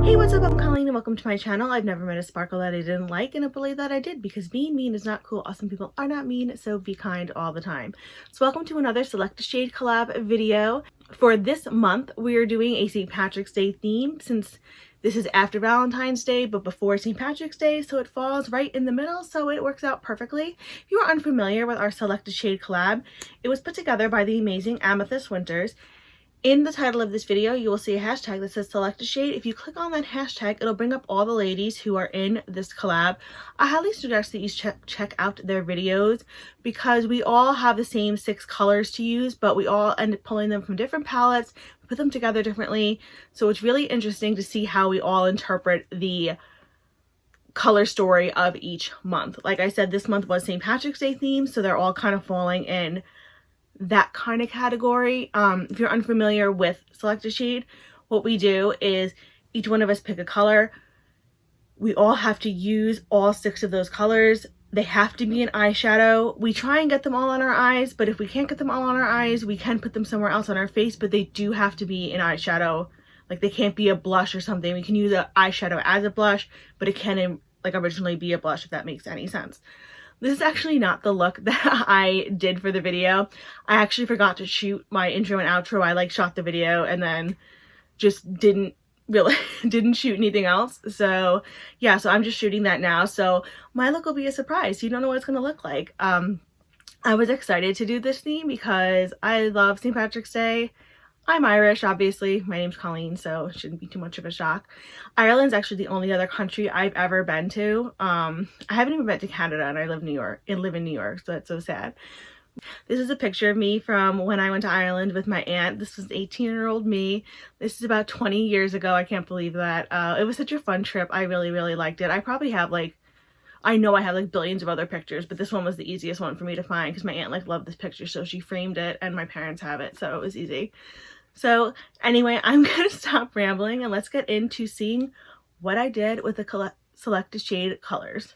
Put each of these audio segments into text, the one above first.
Hey, what's up? I'm Colleen and welcome to my channel. I've never met a sparkle that I didn't like, and I believe that I did, because being mean is not cool. Awesome people are not mean, so be kind all the time. So welcome to another Select a Shade collab video. For this month, we are doing a St. Patrick's Day theme, since this is after Valentine's Day but before St. Patrick's Day, so it falls right in the middle, so it works out perfectly. If you are unfamiliar with our Select a Shade collab, it was put together by the amazing Amethyst Winters. In the title of this video, you will see a hashtag that says Select a Shade. If you click on that hashtag, it'll bring up all the ladies who are in this collab. I highly suggest that you check out their videos, because we all have the same 6 colors to use, but we all end up pulling them from different palettes, put them together differently. So it's really interesting to see how we all interpret the color story of each month. Like I said, this month was St. Patrick's Day themed, so they're all kind of falling in that kind of category. If you're unfamiliar with Select a Shade, what we do is each one of us pick a color. We all have to use all 6 of those colors. They have to be an eyeshadow. We try and get them all on our eyes, but if we can't get them all on our eyes, we can put them somewhere else on our face, but they do have to be an eyeshadow. Like, they can't be a blush or something. We can use an eyeshadow as a blush, but it can like originally be a blush, if that makes any sense. This is actually not the look that I did for the video. I actually forgot to shoot my intro and outro. I like shot the video and then just didn't shoot anything else. So yeah, so I'm just shooting that now. So my look will be a surprise. You don't know what it's gonna look like. I was excited to do this theme because I love St. Patrick's Day. I'm Irish, obviously. My name's Colleen, so it shouldn't be too much of a shock. Ireland's actually the only other country I've ever been to. I haven't even been to Canada, and I live in New York, so that's so sad. This is a picture of me from when I went to Ireland with my aunt. This was 18-year-old me. This is about 20 years ago. I can't believe that. It was such a fun trip. I really, really liked it. I probably have like, I know I have like billions of other pictures, but this one was the easiest one for me to find because my aunt like loved this picture, so she framed it, and my parents have it, so it was easy. So anyway, I'm gonna stop rambling and let's get into seeing what I did with the Select a Shade colors.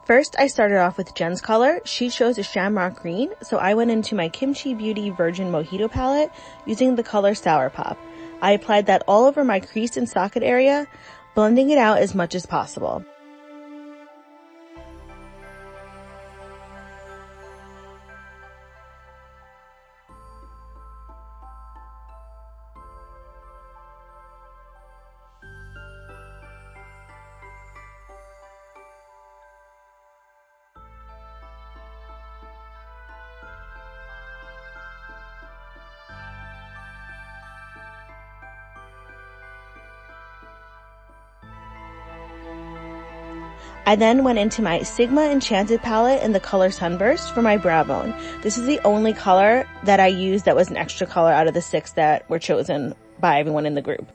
First, I started off with Jen's color. She chose a shamrock green, so I went into my Kimchi Beauty Virgin Mojito palette using the color Sour Pop. I applied that all over my crease and socket area, blending it out as much as possible. I then went into my Sigma Enchanted palette in the color Sunburst for my brow bone. This is the only color that I used that was an extra color out of the 6 that were chosen by everyone in the group.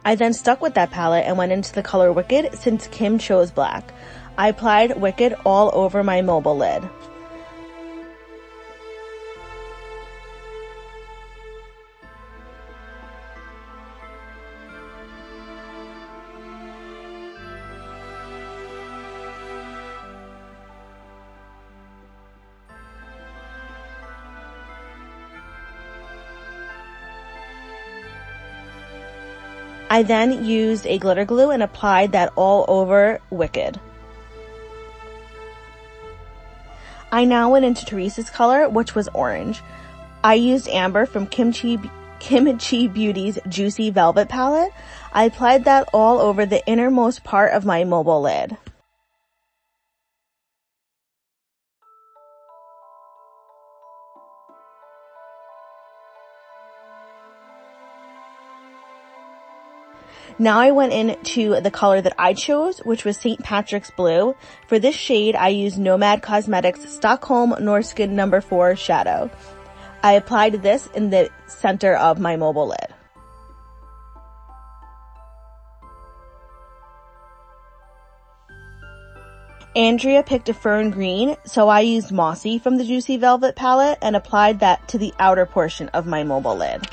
I then stuck with that palette and went into the color Wicked since Kim chose black. I applied Wicked all over my mobile lid. I then used a glitter glue and applied that all over Wicked. I now went into Teresa's color, which was orange. I used Amber from Kimchi Beauty's Juicy Velvet palette. I applied that all over the innermost part of my mobile lid. Now I went into the color that I chose, which was St. Patrick's Blue. For this shade, I used Nomad Cosmetics Stockholm Norrsken No. 4 Shadow. I applied this in the center of my mobile lid. Andrea picked a fern green, so I used Mossy from the Juicy Velvet palette and applied that to the outer portion of my mobile lid.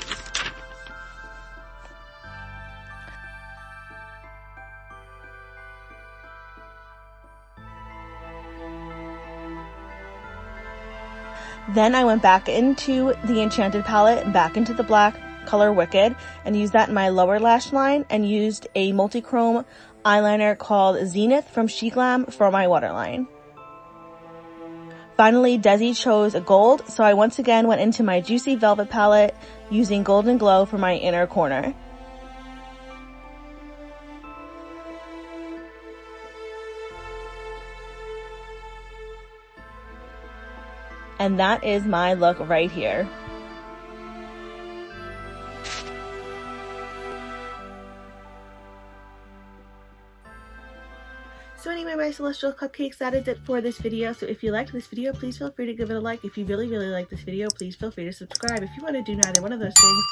Then I went back into the Enchanted palette, back into the black color Wicked, and used that in my lower lash line, and used a Multichrome eyeliner called Zenith from Sheglam for my waterline. Finally, Desi chose a gold, so I once again went into my Juicy Velvet palette using Golden Glow for my inner corner. And that is my look right here. So anyway, my celestial cupcakes, that is it for this video. So if you liked this video, please feel free to give it a like. If you really like this video, please feel free to subscribe. If you want to do neither one of those things,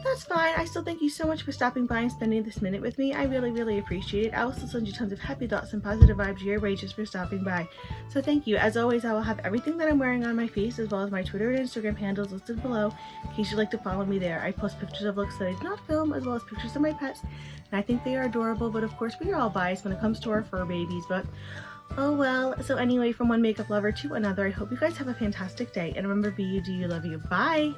that's fine. I still thank you so much for stopping by and spending this minute with me. I really appreciate it. I also send you tons of happy thoughts and positive vibes your way just for stopping by. So thank you. As always, I will have everything that I'm wearing on my face, as well as my Twitter and Instagram handles listed below in case you'd like to follow me there. I post pictures of looks that I did not film, as well as pictures of my pets, and I think they are adorable, but of course we are all biased when it comes to our fur babies, but oh well. So anyway, from one makeup lover to another, I hope you guys have a fantastic day, and remember, be you, do you, love you. Bye!